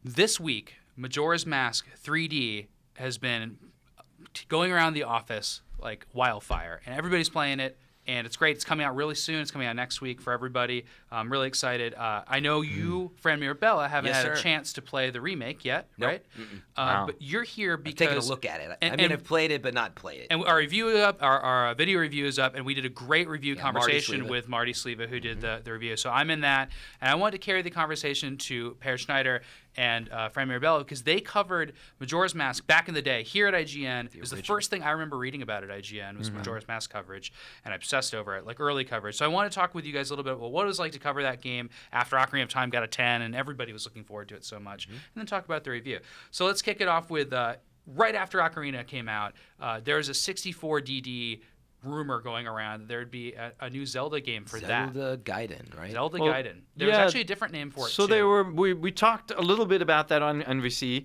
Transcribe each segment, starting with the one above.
This week, Majora's Mask 3D has been going around the office like wildfire, and everybody's playing it. And it's great. It's coming out really soon. It's coming out next week for everybody. I'm really excited. I know you, Fran Mirabella, haven't had a chance to play the remake yet, right? Wow. But you're here because... I've taken a look at it. I've played it, but not played it. And our review is up, our video review is up, and we did a great review conversation with Marty Sleva, who did the review. So I'm in that. And I wanted to carry the conversation to Per Schneider and Fran Mirabella because they covered Majora's Mask back in the day here at IGN. It was the first thing I remember reading about at IGN was Majora's Mask coverage, and I obsessed over it, like early coverage. So I want to talk with you guys a little bit about what it was like to cover that game after Ocarina of Time got a 10, and everybody was looking forward to it so much, and then talk about the review. So let's kick it off with right after Ocarina came out, there's a 64DD rumor going around that there'd be a new Zelda game for that. Zelda Gaiden, right? Zelda Gaiden. There was actually a different name for it, so too. we talked a little bit about that on NVC,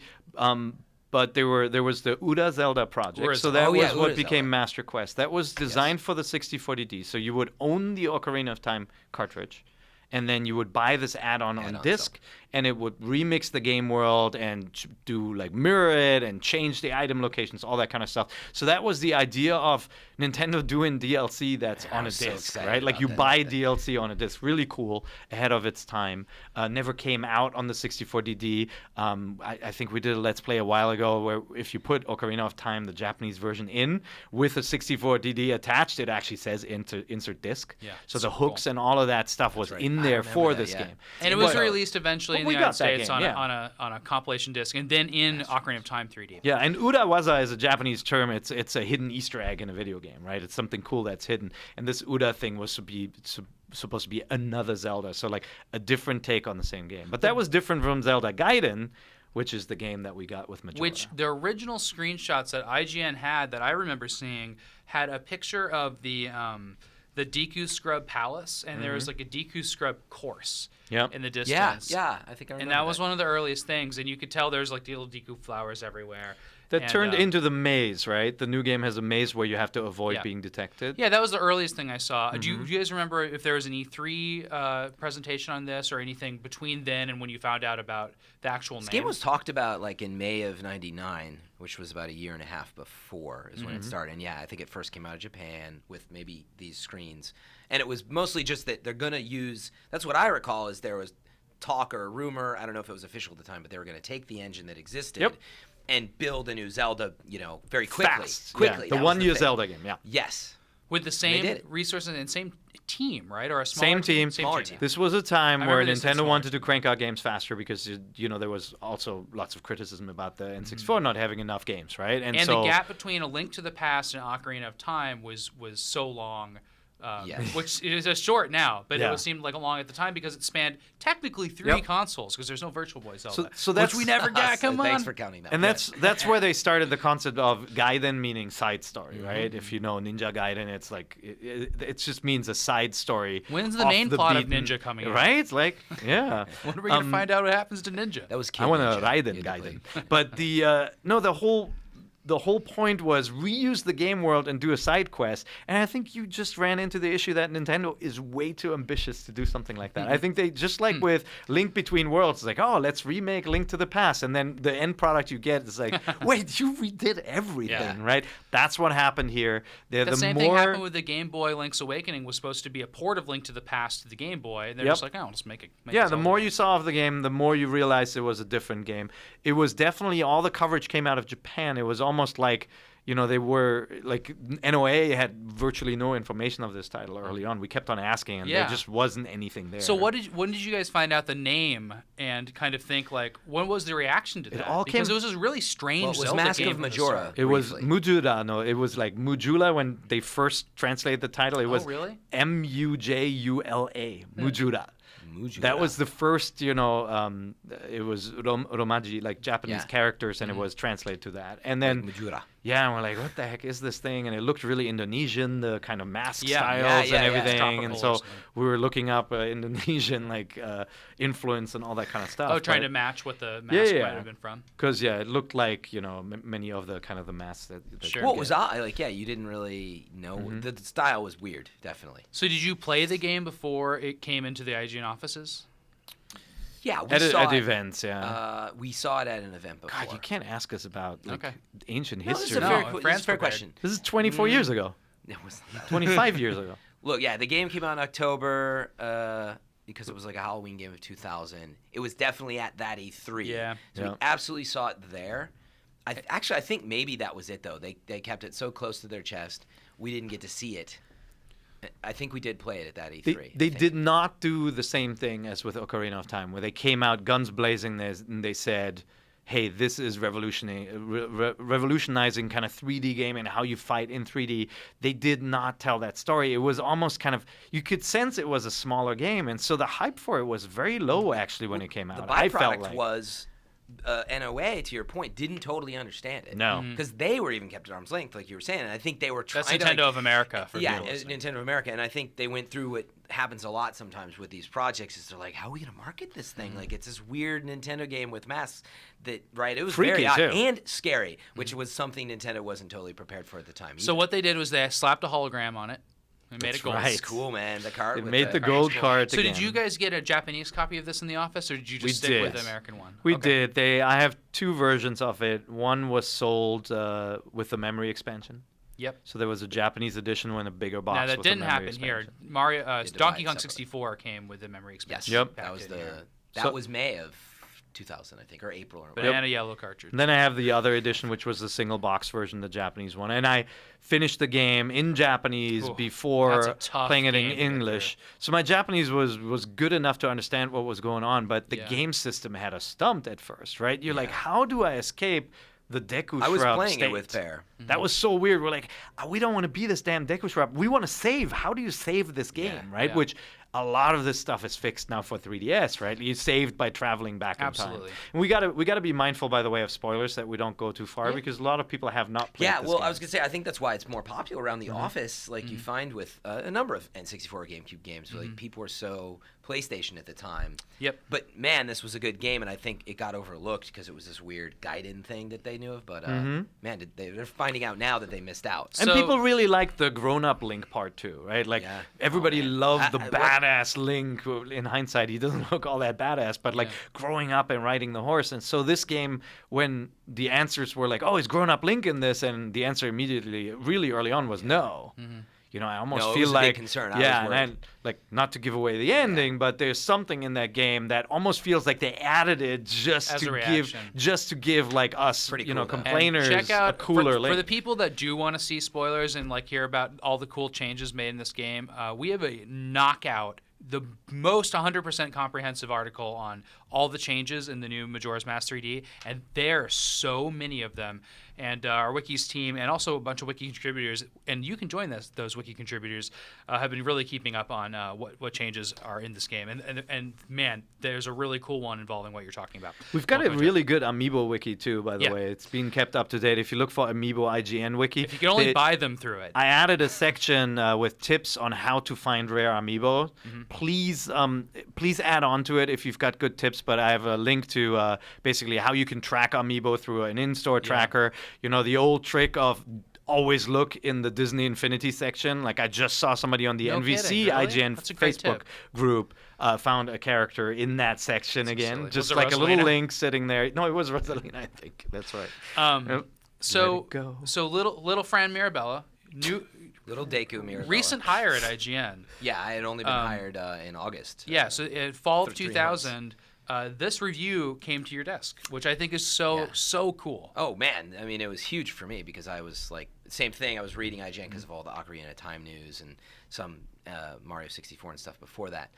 but there was the OODA Zelda project. So that was what became Master Quest. That was designed for the 64DD. So you would own the Ocarina of Time cartridge, and then you would buy this add-on on disc, and it would remix the game world and do like mirror it and change the item locations, all that kind of stuff. So that was the idea of Nintendo doing DLC that's on a disc, right? Like you buy DLC on a disc. Really cool, ahead of its time. Never came out on the 64DD. I think we did a Let's Play a while ago where if you put Ocarina of Time, the Japanese version, in with a 64DD attached, it actually says insert disc. Yeah, so the hooks and all of that stuff was in there for this game. And it was released eventually in the United States game, on a compilation disc, and then in Ocarina of Time 3D. Yeah, and Urawaza is a Japanese term. It's a hidden Easter egg in a video game, right? It's something cool that's hidden. And this OODA thing was supposed to be another Zelda, so like a different take on the same game. But that was different from Zelda Gaiden, which is the game that we got with Majora. Which the original screenshots that IGN had that I remember seeing had a picture of the Deku Scrub Palace, and there was like a Deku Scrub course in the distance. Yeah, I think I remember. And that was one of the earliest things, and you could tell there's like the little Deku flowers everywhere. That turned into the maze, right? The new game has a maze where you have to avoid being detected. Yeah, that was the earliest thing I saw. Do you guys remember if there was an E3 presentation on this or anything between then and when you found out about the actual name? This game was talked about like in May of '99, which was about a year and a half before is when it started. And yeah, I think it first came out of Japan with maybe these screens. And it was mostly just that they're going to use, that's what I recall, is there was talk or rumor, I don't know if it was official at the time, but they were going to take the engine that existed and build a new Zelda, very quickly. Quickly. Yeah, the one-year Zelda game, Yes. With the same resources and same team, right? Or a smaller team? Smaller team. This was a time where Nintendo wanted to crank out games faster because, there was also lots of criticism about the N64 not having enough games, right? And so, the gap between A Link to the Past and Ocarina of Time was so long. Which is a short now, but it seemed like a long at the time because it spanned technically 3 consoles because there's no Virtual Boy Zelda, so that's, which we never got. Come on, thanks for counting that. And that's where they started the concept of Gaiden, meaning side story, right? If you know Ninja Gaiden, it's like it just means a side story. When's the main plot of Ninja coming out? Right? Like, yeah. When are we gonna find out what happens to Ninja? That was I want to Raiden Gaiden, but the whole point was reuse the game world and do a side quest. And I think you just ran into the issue that Nintendo is way too ambitious to do something like that. I think they, just like with Link Between Worlds, it's like, oh, let's remake Link to the Past. And then the end product you get is like, wait, you redid everything, right? That's what happened here. The same thing happened with the Game Boy Link's Awakening was supposed to be a port of Link to the Past to the Game Boy. And they're just like, oh, let's make it. The more you saw of the game, the more you realized it was a different game. It was definitely, all the coverage came out of Japan. It was almost like, they were like, NOA had virtually no information of this title early on. We kept on asking, and there just wasn't anything there. So when did you guys find out the name and kind of think, like, what was the reaction to that? Because it was this really strange Zelda game. It was Mask of Majora. It was Mujura. No, it was like Mujula when they first translated the title. It was Mujula. Mujura. That was the first, it was Romaji, like Japanese characters, and it was translated to that. And then, Majora. And we're like, what the heck is this thing? And it looked really Indonesian, the kind of mask styles and everything. And so we were looking up Indonesian, influence and all that kind of stuff. Oh, trying to match what the mask might have been from? Because, it looked like, many of the kind of the masks that What was odd? You didn't really know. The style was weird, definitely. So did you play the game before it came into the IGN offices? Yeah, we at saw it. events. Yeah. We saw it at an event before. God, you can't ask us about Okay. No, ancient this history. is a fair, fair question. This is 24 years ago. It was 25 years ago. Look, yeah, the game came out in October because it was like a Halloween game of 2000. It was definitely at that E3. Yeah. So we absolutely saw it there. I think maybe that was it, though. They kept it so close to their chest, we didn't get to see it. I think we did play it at that E3. They did not do the same thing as with Ocarina of Time, where they came out guns blazing and they said, hey, this is revolutionizing kind of 3D game and how you fight in 3D. They did not tell that story. It was almost kind of, you could sense it was a smaller game. And so the hype for it was very low, actually, when it came out. The byproduct was NOA, to your point, didn't totally understand it. No. Because they were even kept at arm's length, like you were saying. And I think they were trying That's Nintendo of America. Nintendo of America. And I think they went through what happens a lot sometimes with these projects is they're like, how are we going to market this thing? Like, it's this weird Nintendo game with masks that, right? It was freaky, very odd too. and scary, which was something Nintendo wasn't totally prepared for at the time either. So what they did was they slapped a hologram on it. We made it gold. Right. It's cool, man. The card. It with made the gold card. So again. did you guys get a Japanese copy of this in the office, or did you just stick with the American one? We did. I have two versions of it. One was sold with the memory expansion. Yep. So there was a Japanese edition when a bigger box. Now that with didn't the memory happen expansion. here. Donkey Kong 64 came with the memory expansion. Yep. That was May of 2000, I think, or April. Or Banana yellow cartridge. And then I have the other edition, which was the single box version, the Japanese one. And I finished the game in Japanese before playing it in English. So my Japanese was good enough to understand what was going on, but the game system had us stumped at first, right? You're like, how do I escape the Deku Shroud I was playing state? it with Pear. That was so weird. We're like, we don't want to be this damn Deku Shroud. We want to save. How do you save this game, right? Yeah. Which a lot of this stuff is fixed now for 3DS, right? You saved by traveling back in time. And we gotta be mindful, by the way, of spoilers that we don't go too far because a lot of people have not played. Yeah, this well, game. I was gonna say I think that's why it's more popular around the office, like you find with a number of N64 or GameCube games. Like people were so PlayStation at the time. Yep. But man, this was a good game, and I think it got overlooked because it was this weird Gaiden thing that they knew of. But man, they're finding out now that they missed out. And people really like the grown-up Link part too, right? Like everybody loved the badass Link. In hindsight, he doesn't look all that badass, but like growing up and riding the horse. And so this game, when the answers were like, "Oh, is grown-up Link in this?" and the answer immediately, really early on, was no. You know, I almost feel like, a big concern. and like not to give away the ending, but there's something in that game that almost feels like they added it just to give like us, complainers check out, a cooler Link. For the people that do want to see spoilers and like hear about all the cool changes made in this game, we have a knockout. The most 100% comprehensive article on all the changes in the new Majora's Mask 3D, and there are so many of them. And our Wiki's team, and also a bunch of Wiki contributors, and you can join those Wiki contributors, have been really keeping up on what changes are in this game. And man, there's a really cool one involving what you're talking about. We've got a really good Amiibo Wiki too, by the way. It's been kept up to date. If you look for Amiibo IGN Wiki, if you can only buy them through it. I added a section with tips on how to find rare Amiibo. Please add on to it if you've got good tips. But I have a link to basically how you can track Amiibo through an in-store tracker. You know, the old trick of always look in the Disney Infinity section. Like I just saw somebody on the NVC IGN Facebook group found a character in that section again. Silly. Just like Rosalina? A little link sitting there. No, it was Rosalina, I think. That's right. So little Fran Mirabella, little Deku Mirabella. Recent hire at IGN. Yeah, I had only been hired in August. Yeah, so in fall of 2000, this review came to your desk, which I think is so cool. Oh, man. I mean, it was huge for me because I was like, same thing. I was reading IGN because of all the Ocarina of Time news and some Mario 64 and stuff before that.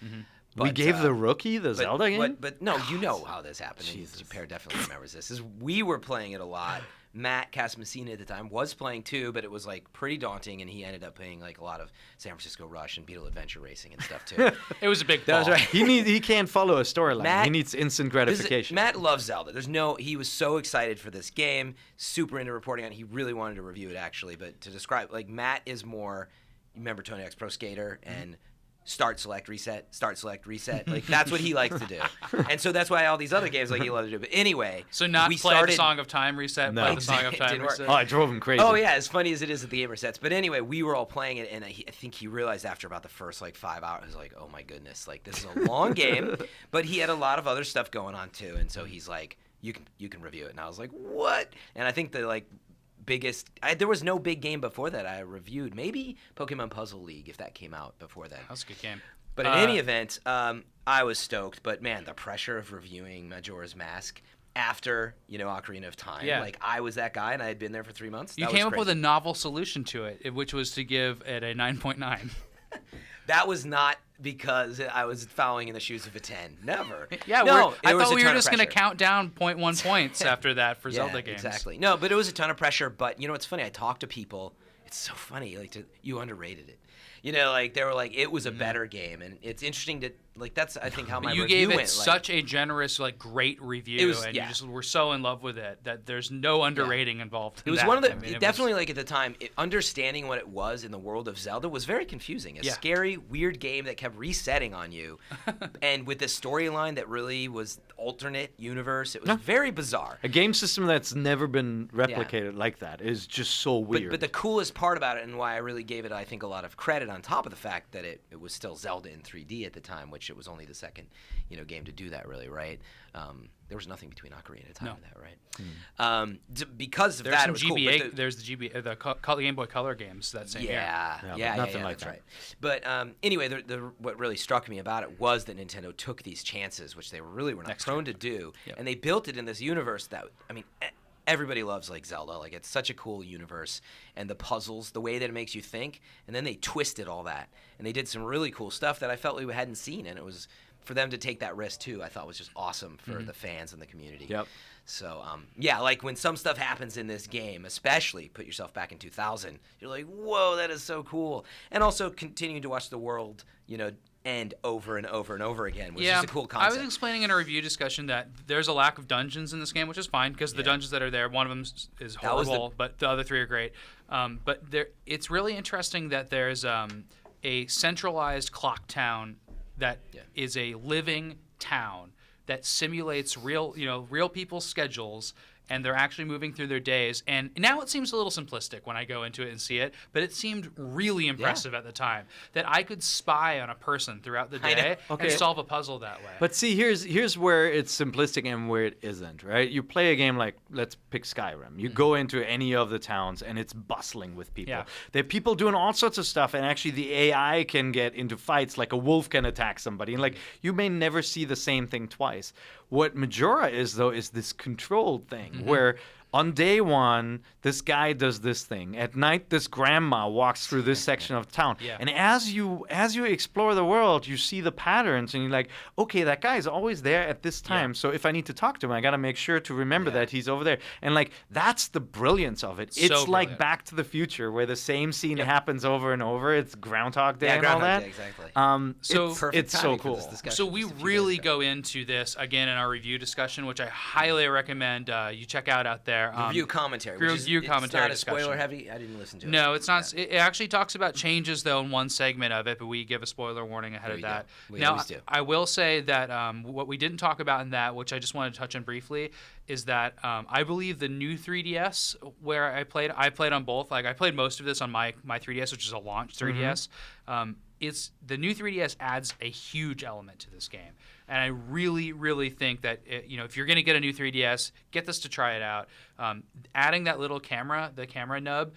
But, we gave the rookie the Zelda game? But no, you know how this happened. Pear definitely remembers this. We were playing it a lot. Matt Casamassina at the time was playing too, but it was like pretty daunting, and he ended up playing like a lot of San Francisco Rush and Beetle Adventure Racing and stuff too. It was a big fall. That's right. He can't follow a storyline. He needs instant gratification. Matt loves Zelda. He was so excited for this game, super into reporting on it. He really wanted to review it actually, but to describe, like Matt is more, you remember Tony Hawk's Pro Skater and start, select, reset, start, select, reset. Like, that's what he likes to do. And so that's why all these other games, like, he loves to do. But anyway. So not play the Song of Time reset, play the Song of Time reset. Oh, I drove him crazy. Oh, yeah, as funny as it is that the game resets. But anyway, we were all playing it, and I think he realized after about the first, like, 5 hours, he was like, oh, my goodness, like, this is a long game. But he had a lot of other stuff going on, too. And so he's like, you can review it. And I was like, what? And I think the, like, there was no big game before that I reviewed. Maybe Pokemon Puzzle League, if that came out before then. That was a good game. But in any event, I was stoked. But man, the pressure of reviewing Majora's Mask after, Ocarina of Time. Yeah. Like, I was that guy, and I had been there for 3 months. You came up with a novel solution to it, which was to give it a 9.9. That was not because I was following in the shoes of a 10. Never. Yeah, no, I thought we were just going to count down 0.1 points after that for Zelda games. Exactly. No, but it was a ton of pressure. But it's funny. I talked to people. It's so funny. Like, you underrated it. Like, they were like, it was a better game. And it's interesting to, like, that's, I think, how my review went. You gave it such a generous, like, great review. You just were so in love with it that there's no underrating involved in it was that. one of the, definitely, like, at the time, understanding what it was in the world of Zelda was very confusing. A scary, weird game that kept resetting on you. And with this storyline that really was alternate universe, it was very bizarre. A game system that's never been replicated like that is just so weird. But the coolest part about it, and why I really gave it, I think, a lot of credit on top of the fact that it was still Zelda in 3D at the time, which it was only the second game to do that, really, right? There was nothing between Ocarina of Time and that, right? Because of that, it was GBA, cool. There's the GBA, the Game Boy Color games that same year. Nothing like that's that. right. But anyway, what really struck me about it was that Nintendo took these chances, which they really were not prone to do, and they built it in this universe that, I mean, everybody loves, like, Zelda. Like, it's such a cool universe, and the puzzles, the way that it makes you think, and then they twisted all that, and they did some really cool stuff that I felt we hadn't seen, and it was, for them to take that risk too, I thought was just awesome for the fans and the community. Yep. So, like, when some stuff happens in this game, especially put yourself back in 2000, you're like, whoa, that is so cool. And also continuing to watch the world, end over and over and over again was just a cool concept. I was explaining in a review discussion that there's a lack of dungeons in this game, which is fine because the dungeons that are there, one of them is horrible, but the other 3 are great. But it's really interesting that there's a centralized clock town that is a living town that simulates real people's schedules, and they're actually moving through their days. And now it seems a little simplistic when I go into it and see it, but it seemed really impressive at the time that I could spy on a person throughout the day and solve a puzzle that way. But see, here's where it's simplistic and where it isn't, right? You play a game like, let's pick Skyrim. You go into any of the towns, and it's bustling with people. Yeah. There are people doing all sorts of stuff, and actually the AI can get into fights, like a wolf can attack somebody. And, like, you may never see the same thing twice. What Majora is, though, is this controlled thing where on day one, this guy does this thing. At night, this grandma walks through this section of town. Yeah. And as you explore the world, you see the patterns, and you're like, okay, that guy is always there at this time. Yeah. So if I need to talk to him, I got to make sure to remember that he's over there. And, like, that's the brilliance of it. It's like Back to the Future, where the same scene happens over and over. It's Groundhog Day and all that. Day, exactly. It's so cool. So we really go into this, again, in our review discussion, which I highly recommend you check out there. Review commentary. Review commentary it's not a spoiler heavy. I didn't listen to it. No, it's not. It actually talks about changes, though, in one segment of it, but we give a spoiler warning ahead of that. We always do. I will say that what we didn't talk about in that, which I just wanted to touch on briefly, is that I believe the new 3DS, where I played on both. Like, I played most of this on my 3DS, which is a launch 3DS. It's the new 3DS adds a huge element to this game. And I really, really think that, if you're going to get a new 3DS, get this to try it out. Adding that little camera, the camera nub,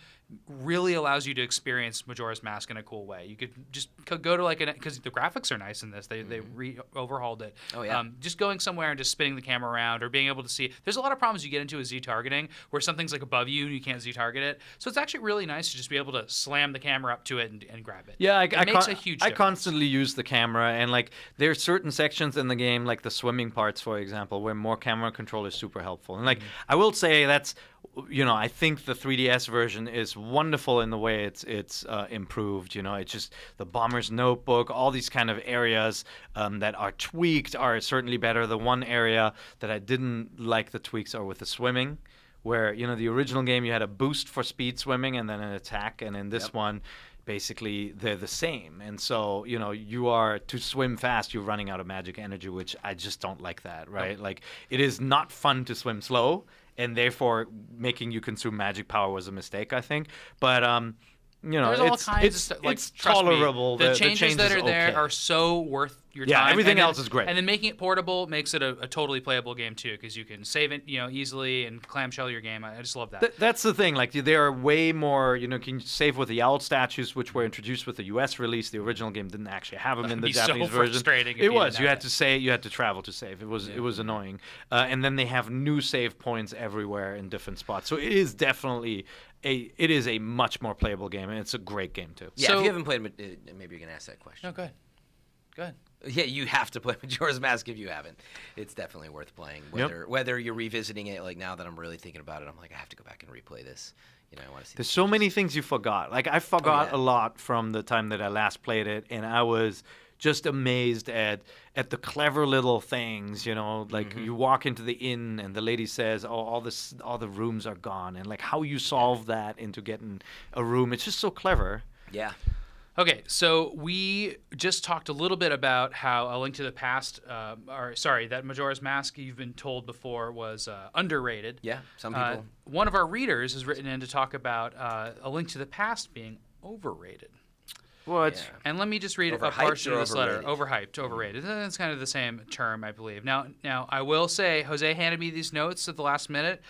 really allows you to experience Majora's Mask in a cool way. You could just go to because the graphics are nice in this. They overhauled it. Oh, yeah. Just going somewhere and just spinning the camera around or being able to see. There's a lot of problems you get into with Z-targeting where something's like above you and you can't Z-target it. So it's actually really nice to just be able to slam the camera up to it and grab it. Yeah, it makes a huge difference. I constantly use the camera, and, like, there are certain sections in the game, like the swimming parts, for example, where more camera control is super helpful. And, like, I will say that's, I think the 3DS version is wonderful in the way it's improved. It's just the Bomber's Notebook, all these kind of areas that are tweaked are certainly better. The one area that I didn't like the tweaks are with the swimming, where, the original game you had a boost for speed swimming and then an attack, and in this one, basically they're the same. And so, you are to swim fast, you're running out of magic energy, which I just don't like that, right? Like, it is not fun to swim slow, and therefore making you consume magic power was a mistake, I think. But there's all kinds of stuff. Like, it's tolerable. The changes that are there are so worth your time. Yeah, everything else is great. And then making it portable makes it a totally playable game too, because you can save it, easily and clamshell your game. I just love that. That's the thing. Like, there are way more. Can save with the owl statues, which were introduced with the U.S. release. The original game didn't actually have them in the Japanese version. Frustrating. It was. You had to say. You had to travel to save. It was annoying. And then they have new save points everywhere in different spots. So it is definitely. It is a much more playable game, and it's a great game too. Yeah, so, if you haven't played, maybe you can ask that question. No, go ahead. Yeah, you have to play Majora's Mask if you haven't. It's definitely worth playing. Whether you're revisiting it, like now that I'm really thinking about it, I'm like, I have to go back and replay this. I want to see. There's so many things you forgot. Like, I forgot a lot from the time that I last played it, and I was just amazed at the clever little things, like you walk into the inn and the lady says, all the rooms are gone, and like how you solve that into getting a room. It's just so clever. Yeah. Okay, so we just talked a little bit about how A Link to the Past, that Majora's Mask, you've been told before, was underrated. Yeah, some people. One of our readers has written in to talk about A Link to the Past being overrated. What? Yeah. And let me just read a portion of this letter. Overhyped, overrated. That's kind of the same term, I believe. Now, I will say, Jose handed me these notes at the last minute.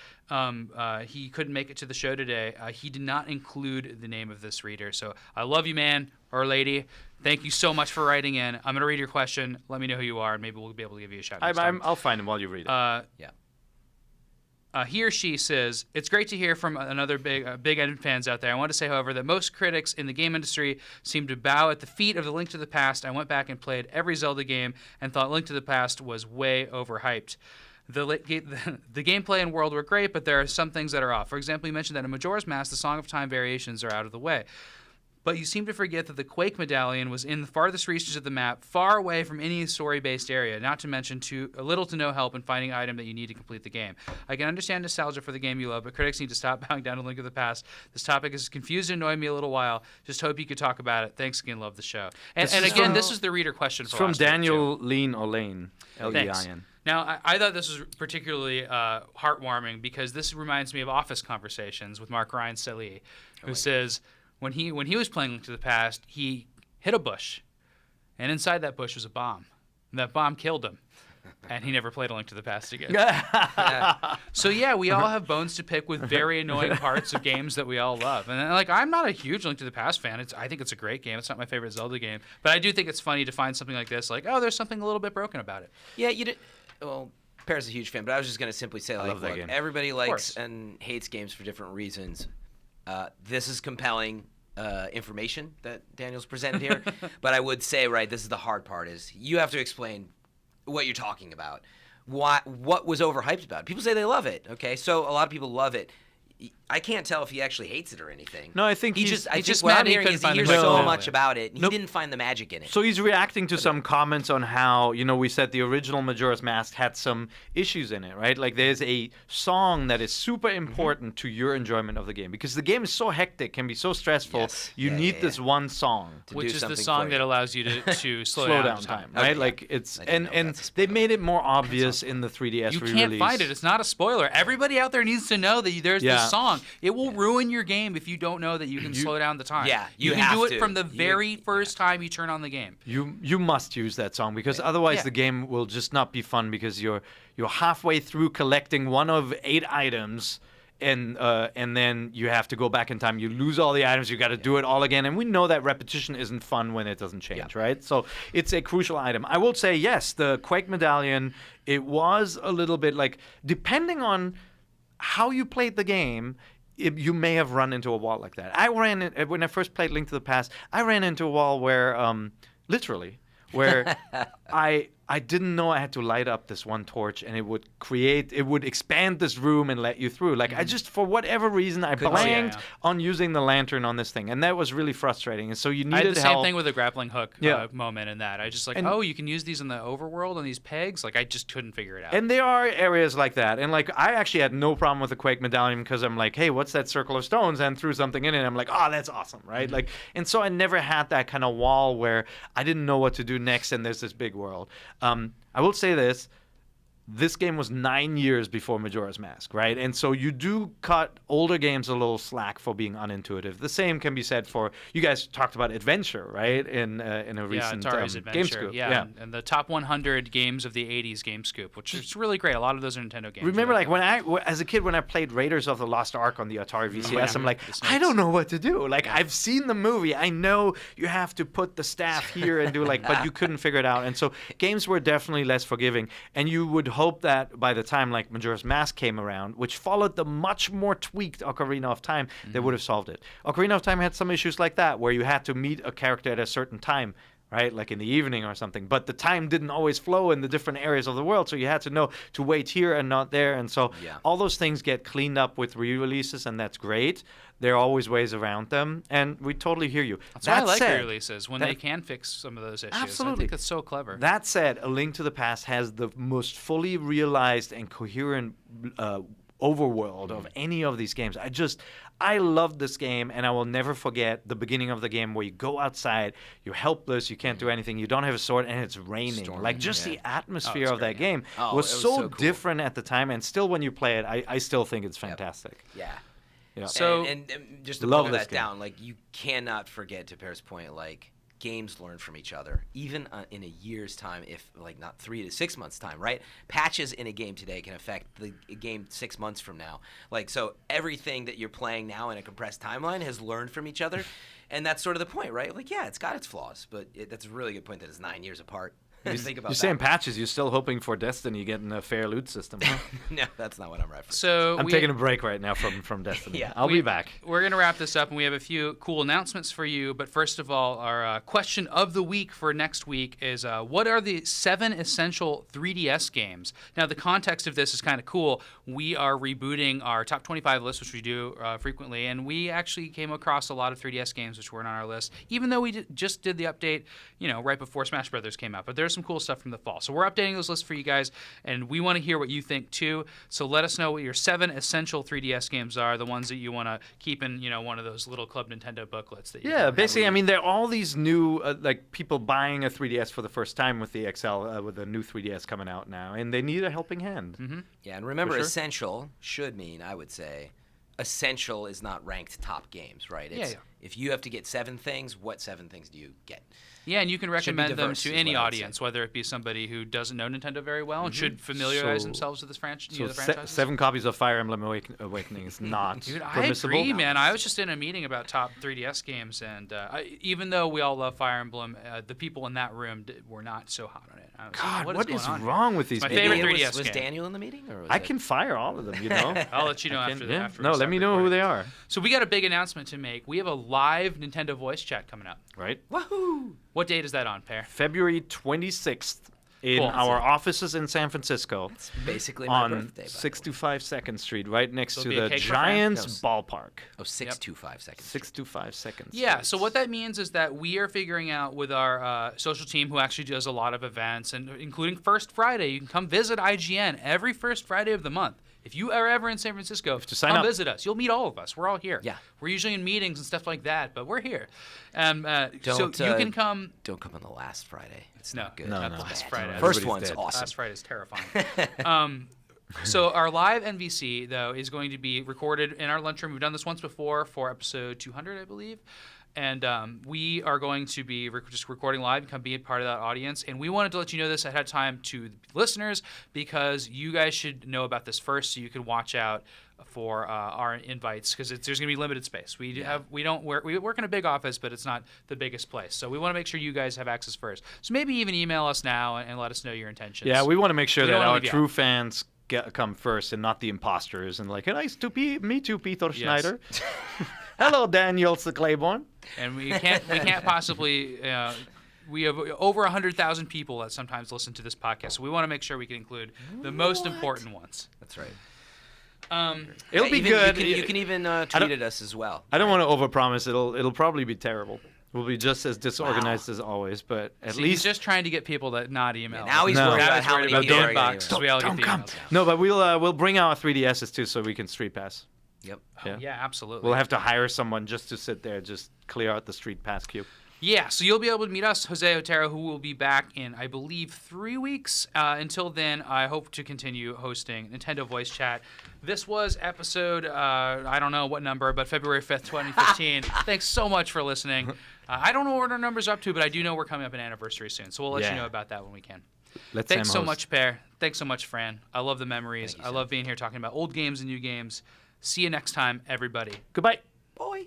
He couldn't make it to the show today. He did not include the name of this reader. So I love you, man or lady. Thank you so much for writing in. I'm going to read your question. Let me know who you are, and maybe we'll be able to give you a shout next time. I'll find him while you read it. Yeah. He or she says, it's great to hear from another big End fans out there. I want to say, however, that most critics in the game industry seem to bow at the feet of the Link to the Past. I went back and played every Zelda game and thought Link to the Past was way overhyped. The gameplay and world were great, but there are some things that are off. For example, you mentioned that in Majora's Mask, the Song of Time variations are out of the way. But you seem to forget that the Quake medallion was in the farthest reaches of the map, far away from any story-based area, not to mention little to no help in finding an item that you need to complete the game. I can understand nostalgia for the game you love, but critics need to stop bowing down to Link to the Past. This topic has confused and annoyed me a little while. Just hope you could talk about it. Thanks again. Love the show. And again, this is the reader question for from last Daniel Lean or Lane, L-E-I-N. Now, I thought this was particularly heartwarming because this reminds me of Office Conversations with Mark Ryan Stelly, who says when he was playing Link to the Past, he hit a bush, and inside that bush was a bomb. And that bomb killed him, and he never played A Link to the Past again. So yeah, we all have bones to pick with very annoying parts of games that we all love. And I'm not a huge Link to the Past fan. I think it's a great game. It's not my favorite Zelda game, but I do think it's funny to find something like this. Like, there's something a little bit broken about it. Yeah, well, Pear's a huge fan, but I was just going to simply say, look, everybody likes and hates games for different reasons. This is compelling information that Daniel's presented here, but I would say, this is the hard part, is you have to explain what you're talking about. What was overhyped about it? People say they love it, okay? So a lot of people love it. I can't tell if he actually hates it or anything. No, I think he hears so much about it. And he didn't find the magic in it. So he's reacting to some comments on how, we said the original Majora's Mask had some issues in it, right? Like, there's a song that is super important to your enjoyment of the game because the game is so hectic, can be so stressful. Yes. You need this one song, which is the song that allows you to slow down time, right? Okay. Like, it's and they made it more obvious in the 3DS re-release. You can't find it. It's not a spoiler. Everybody out there needs to know that there's this song. It will ruin your game if you don't know that you can slow down the time. Yeah, you can do it from the very first time you turn on the game. You must use that song because otherwise the game will just not be fun because you're halfway through collecting one of 8 items. And then you have to go back in time. You lose all the items. You got to do it all again. And we know that repetition isn't fun when it doesn't change, right? So it's a crucial item. I will say, yes, the Quake medallion, it was a little bit like, depending on how you played the game, you may have run into a wall like that. When I first played Link to the Past, I ran into a wall where, literally, where I I didn't know I had to light up this one torch and it would expand this room and let you through. Like, I just, for whatever reason, I blanked on using the lantern on this thing. And that was really frustrating. And so you needed help. I had the same thing with the grappling hook moment in that. I just you can use these in the overworld on these pegs. Like, I just couldn't figure it out. And there are areas like that. And, like, I actually had no problem with the Quake medallion because I'm like, hey, what's that circle of stones? And threw something in it. And I'm like, oh, that's awesome, right? Like, and so I never had that kind of wall where I didn't know what to do next and there's this big world. I will say this game was 9 years before Majora's Mask, right? And so you do cut older games a little slack for being unintuitive. The same can be said for, you guys talked about Adventure, right? In a recent Game Scoop. Yeah. And the top 100 games of the 80s Game Scoop, which is really great. A lot of those are Nintendo games. Remember, like, as a kid, when I played Raiders of the Lost Ark on the Atari VCS, I'm like, I don't know what to do. Like, I've seen the movie. I know you have to put the staff here and do, like, but you couldn't figure it out. And so games were definitely less forgiving. And you would hope that by the time like Majora's Mask came around, which followed the much more tweaked Ocarina of Time, they would have solved it. Ocarina of Time had some issues like that, where you had to meet a character at a certain time, right? Like in the evening or something. But the time didn't always flow in the different areas of the world, so you had to know to wait here and not there. And so all those things get cleaned up with re-releases, and that's great. There are always ways around them, and we totally hear you. That's why I like re-releases, when they can fix some of those issues. Absolutely. I think that's so clever. That said, A Link to the Past has the most fully realized and coherent overworld of any of these games. I love this game, and I will never forget the beginning of the game where you go outside, you're helpless, you can't do anything, you don't have a sword, and it's raining. Like, just the atmosphere of that game was so cool. Different at the time, and still when you play it, I still think it's fantastic. Yeah. So, and just to boil that down, like, you cannot forget, to Pear's point, like, games learn from each other, even in a year's time, if like not 3 to 6 months time, right? Patches in a game today can affect the game 6 months from now. Like, so everything that you're playing now in a compressed timeline has learned from each other, and that's sort of the point, right? Like, yeah, it's got its flaws, but that's a really good point that it's 9 years apart. Think about you're saying patches. You're still hoping for Destiny getting a fair loot system. Huh? No, that's not what I'm referencing. So I'm taking a break right now from Destiny. I'll be back. We're going to wrap this up, and we have a few cool announcements for you. But first of all, our question of the week for next week is, what are the 7 essential 3DS games? Now, the context of this is kind of cool. We are rebooting our top 25 list, which we do frequently, and we actually came across a lot of 3DS games which weren't on our list, even though we just did the update, right before Smash Brothers came out. But there's some cool stuff from the fall. So we're updating those lists for you guys, and we want to hear what you think too. So let us know what your 7 essential 3DS games are, the ones that you want to keep in, one of those little Club Nintendo booklets. That basically, I mean, there are all these new, like, people buying a 3DS for the first time with the XL, with the new 3DS coming out now, and they need a helping hand. Mm-hmm. Yeah, and remember, essential should mean, I would say, essential is not ranked top games, right? It's, if you have to get 7 things, what 7 things do you get? Yeah, and you can recommend them to any audience, whether it be somebody who doesn't know Nintendo very well and should familiarize themselves with this franchise. So 7 copies of Fire Emblem Awakening is not permissible. I agree, man. I was just in a meeting about top 3DS games, and even though we all love Fire Emblem, the people in that room were not so hot on it. I was God, like, what is wrong with these people? My favorite 3DS game. Was Daniel in the meeting? Or was I can fire all of them, I'll let you know after that. No, let me know who they are. So we got a big announcement to make. We have a live Nintendo voice chat coming up. Right. Woohoo! What date is that on, Per? February 26th in our offices in San Francisco. It's basically my birthday, by 625 2nd Street, right next to the Giants ballpark. Oh, 625 2nd Street. 625 2nd Street. Yeah, so what that means is that we are figuring out with our social team, who actually does a lot of events, and including First Friday. You can come visit IGN every first Friday of the month. If you are ever in San Francisco, come visit us. You'll meet all of us. We're all here. Yeah. We're usually in meetings and stuff like that, but we're here. So you can come. Don't come on the last Friday. It's not good. No, not the last Friday. First one's awesome. Last Friday is terrifying. So our live NVC, though, is going to be recorded in our lunchroom. We've done this once before for episode 200, I believe. And we are going to be just recording live and come be a part of that audience. And we wanted to let you know this ahead of time to the listeners, because you guys should know about this first, so you can watch out for our invites, because there's going to be limited space. We work in a big office, but it's not the biggest place. So we want to make sure you guys have access first. So maybe even email us now and let us know your intentions. Yeah, we want to make sure that our true fans come first and not the imposters. And like, nice to meet you, Peter Schneider. Hello, Daniel Claiborne. And we can't possibly we have over 100,000 people that sometimes listen to this podcast, so we want to make sure we can include the most important ones. That's right. It'll be good. You can even tweet at us as well. I don't want to overpromise. It'll probably be terrible. We'll be just as disorganized as always, but at least he's just trying to get people to not email. Now he's worried about how many people are inbox. Don't come. No, but we'll bring our 3DSs too, so we can street pass. Yep. Yeah, absolutely. We'll have to hire someone just to sit there, just clear out the street pass queue. Yeah, so you'll be able to meet us, Jose Otero, who will be back in, I believe, 3 weeks. Until then, I hope to continue hosting Nintendo Voice Chat. This was episode, I don't know what number, but February 5th, 2015. Thanks so much for listening. I don't know what our number's up to, but I do know we're coming up an anniversary soon, so we'll let you know about that when we can. Thanks so much, Per. Thanks so much, Fran. I love the memories. I love being here talking about old games and new games. See you next time, everybody. Goodbye. Bye.